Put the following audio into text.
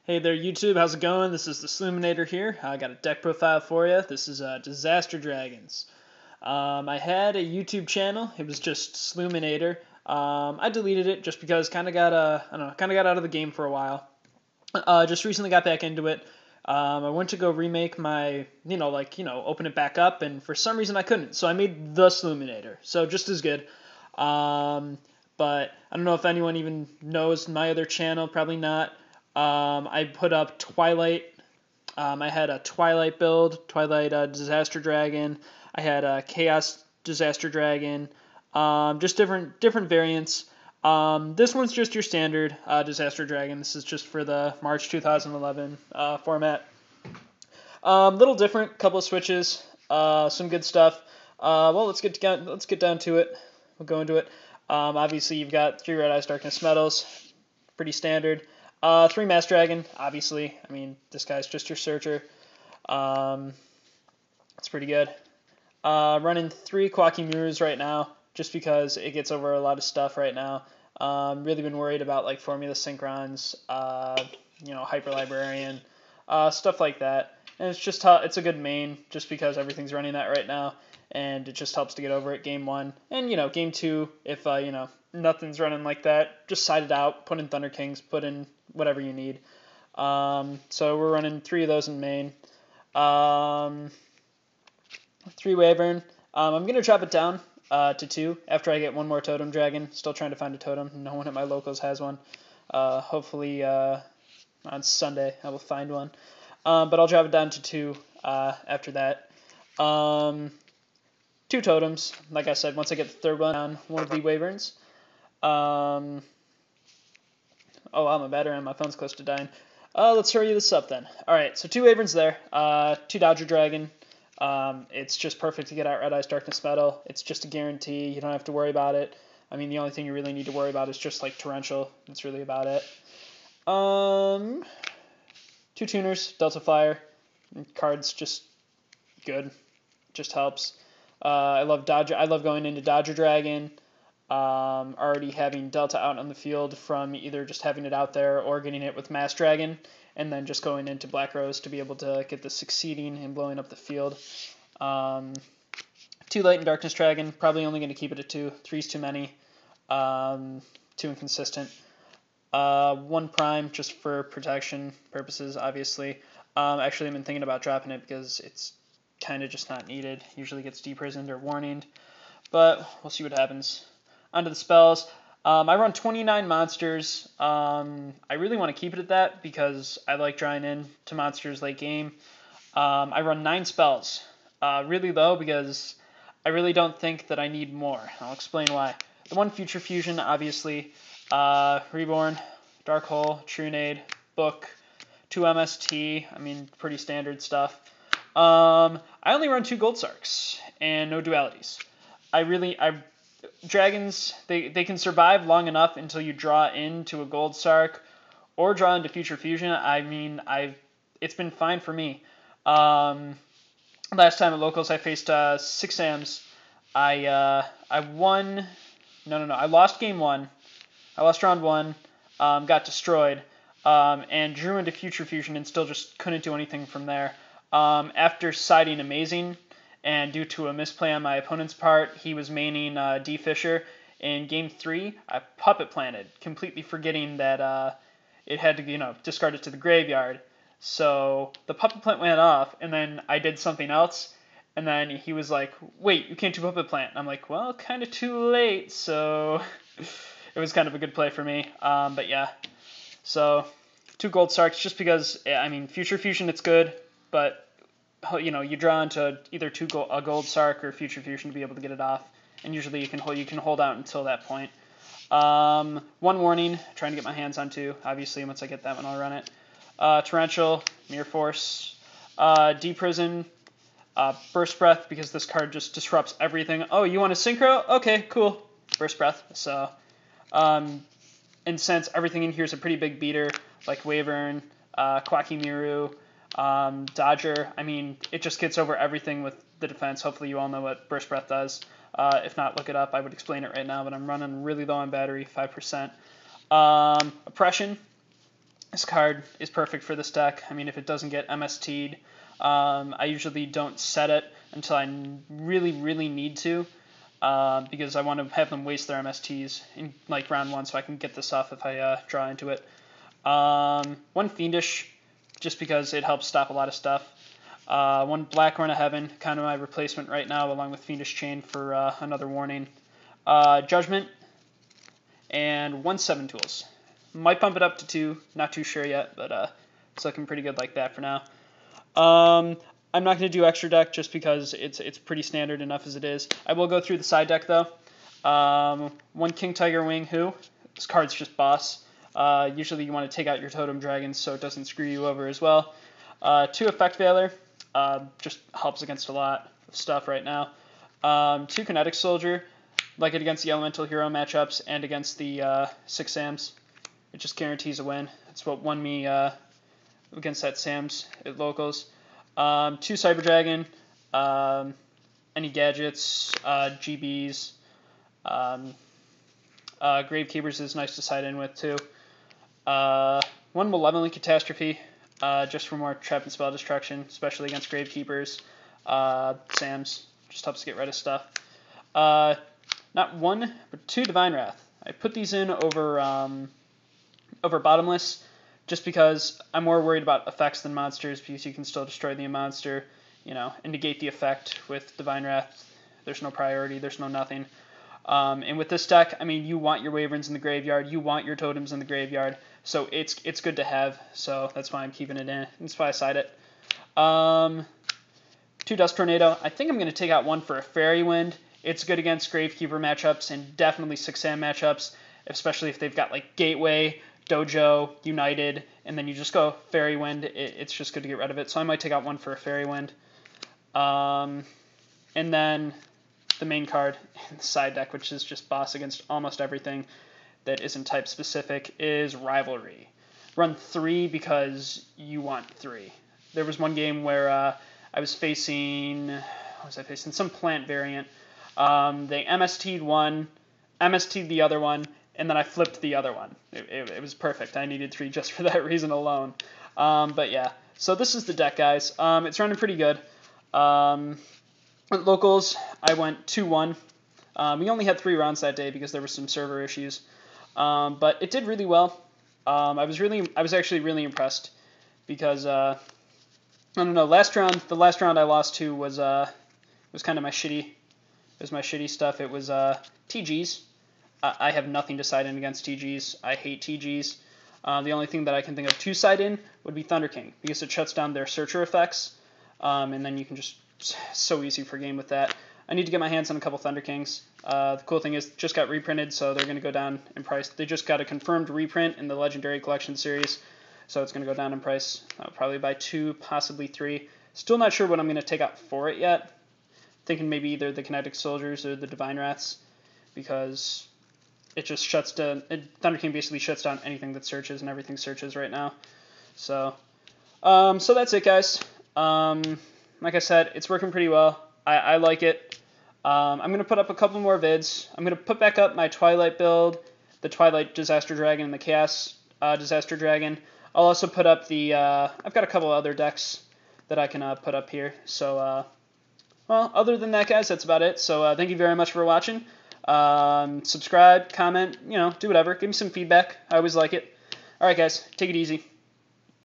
Hey there, YouTube. How's it going? This is the Sluminator here. I got a deck profile for you. This is Disaster Dragons. I had a YouTube channel. It was just Sluminator. I deleted it just because kind of got kind of got out of the game for a while. Just recently got back into it. I went to go remake my, open it back up, and for some reason I couldn't. So I made the Sluminator. So just as good. But I don't know if anyone even knows my other channel. Probably not. I put up Twilight. I had a Twilight build, Twilight Disaster Dragon. I had a Chaos Disaster Dragon. Just different variants. This one's just your standard Disaster Dragon. This is just for the March 2011 format. Little different, couple of switches, some good stuff. Well, let's get down to it. We'll go into it. Obviously, you've got 3 Red Eyes Darkness Metals, pretty standard. 3 Mass Dragon, obviously. I mean, this guy's just your searcher. It's pretty good. Running 3 Quacky right now, just because it gets over a lot of stuff right now. Really been worried about like Formula Synchrons, Hyper Librarian, stuff like that. And it's a good main, just because everything's running that right now, and it just helps to get over it game 1. And game 2, if nothing's running like that, just side it out, put in Thunder Kings, put in whatever you need. So we're running 3 of those in main. 3 Wyvern. I'm going to drop it down to 2 after I get 1 more Totem Dragon. Still trying to find a totem. No one at my locals has one. Hopefully on Sunday I will find one. But I'll drop it down to 2 after that. 2 totems. Like I said, once I get the 3rd one on one of the Wyverns. Oh wow, my battery on my phone's close to dying. Let's hurry this up then. Alright, so 2 Wyverns there. 2 Dodger Dragon. It's just perfect to get out Red Eyes Darkness Metal. It's just a guarantee. You don't have to worry about it. I mean, the only thing you really need to worry about is just like Torrential. That's really about it. 2 Tuners, Delta Flyer. Cards just good. Just helps. I love going into Dodger Dragon. Already having Delta out on the field from either just having it out there or getting it with Mass Dragon, and then just going into Black Rose to be able to get the succeeding and blowing up the field. 2 Latent Darkness Dragon, probably only going to keep it at 2. 3's too many. 2 inconsistent. 1 Prime just for protection purposes, obviously. Actually, I've been thinking about dropping it because it's kind of just not needed. Usually gets deprisoned or warninged, but we'll see what happens. Onto the spells. I run 29 monsters. I really want to keep it at that because I like drawing in to monsters late game. I run 9 spells. Really low because I really don't think that I need more. I'll explain why. The 1 Future Fusion, obviously. Reborn, Dark Hole, Trunade, Book, 2 MST. I mean, pretty standard stuff. I only run 2 Gold Sarks and no dualities. Dragons, they can survive long enough until you draw into a Gold Sark or draw into Future Fusion. I mean, it's been fine for me. Last time at locals, I faced 6 Ams. I won. No. I lost game 1. I lost round 1. Got destroyed. And drew into Future Fusion and still just couldn't do anything from there. After siding Amazing, and due to a misplay on my opponent's part, he was maining D. Fisher. In game 3, I Puppet Planted, completely forgetting that it had to, discard it to the graveyard. So the Puppet Plant went off, and then I did something else, and then he was like, wait, you can't do Puppet Plant. And I'm like, well, kind of too late, so it was kind of a good play for me. But yeah, so 2 Gold Sarks, just because, I mean, Future Fusion, it's good, but you draw into either a Gold Sark or Future Fusion to be able to get it off, and usually you can hold out until that point. 1 Warning, trying to get my hands on 2. Obviously, once I get that one, I'll run it. Torrential, Mirror Force, Deprison, Burst Breath, because this card just disrupts everything. Oh, you want a Synchro? Okay, cool. Burst Breath. So, and since everything in here is a pretty big beater, like Wyvern, Quacky Dodger, I mean, it just gets over everything with the defense. Hopefully you all know what Burst Breath does. If not, look it up. I would explain it right now, but I'm running really low on battery, 5%. Oppression, This card is perfect for this deck. I mean, if it doesn't get MST'd, I usually don't set it until I really, really need to, because I want to have them waste their MSTs in like round 1 so I can get this off if I draw into it. 1 Fiendish, just because it helps stop a lot of stuff. 1 Black Horn of Heaven, kind of my replacement right now, along with Fiendish Chain for another warning. Judgment, and 1 7 Tools. Might bump it up to 2, not too sure yet, but it's looking pretty good like that for now. I'm not going to do extra deck just because it's pretty standard enough as it is. I will go through the side deck though. 1 King Tiger Wing Hu. This card's just boss. Usually you want to take out your Totem Dragons so it doesn't screw you over as well. 2 Effect Veiler. Just helps against a lot of stuff right now. 2 Kinetic Soldier. Like it against the Elemental Hero matchups and against the 6 Sams. It just guarantees a win. That's what won me against that Sams at locals. 2 Cyber Dragon. Any gadgets, GBs. Gravekeepers is nice to side in with too. 1 Malevolent Catastrophe, just for more trap and spell destruction, especially against Gravekeepers. Sams just helps to get rid of stuff. Not 1, but 2 Divine Wrath. I put these in over Bottomless, just because I'm more worried about effects than monsters, because you can still destroy the monster, and negate the effect with Divine Wrath. There's no priority, there's no nothing. And with this deck, I mean, you want your Wyverns in the graveyard, you want your Totems in the graveyard, so it's good to have, so that's why I'm keeping it in. That's why I side it. 2 Dust Tornado. I think I'm going to take out 1 for a Fairy Wind. It's good against Gravekeeper matchups and definitely 6 Sam matchups, especially if they've got like Gateway, Dojo, United, and then you just go Fairy Wind. It's just good to get rid of it, so I might take out 1 for a Fairy Wind. And then the main card in the side deck, which is just boss against almost everything that isn't type specific, is Rivalry. Run 3 because you want 3. There was one game where I was facing, what was I facing? Some plant variant. They MST'd one, MST'd the other one, and then I flipped the other one. It was perfect. I needed 3 just for that reason alone. But yeah, so this is the deck, guys. It's running pretty good. At locals, I went 2-1. We only had 3 rounds that day because there were some server issues. But it did really well. I was actually really impressed because I don't know. The last round I lost to was kind of my shitty. It was my shitty stuff. It was TGs. I have nothing to side in against TGs. I hate TGs. The only thing that I can think of to side in would be Thunder King because it shuts down their Searcher effects, and then you can just so easy for game with that. I need to get my hands on a couple Thunder Kings. The cool thing is, just got reprinted, so they're going to go down in price. They just got a confirmed reprint in the Legendary Collection series, so it's going to go down in price. I'll probably buy 2, possibly 3. Still not sure what I'm going to take out for it yet. Thinking maybe either the Kinetic Soldiers or the Divine Wraths, because it just shuts down. Thunder King basically shuts down anything that searches, and everything searches right now. So, so that's it, guys. Like I said, it's working pretty well. I like it. I'm going to put up a couple more vids. I'm going to put back up my Twilight build, the Twilight Disaster Dragon, and the Chaos Disaster Dragon. I'll also put up the, I've got a couple other decks that I can put up here. So, well, other than that, guys, that's about it. So thank you very much for watching. Subscribe, comment, do whatever. Give me some feedback. I always like it. All right, guys, take it easy.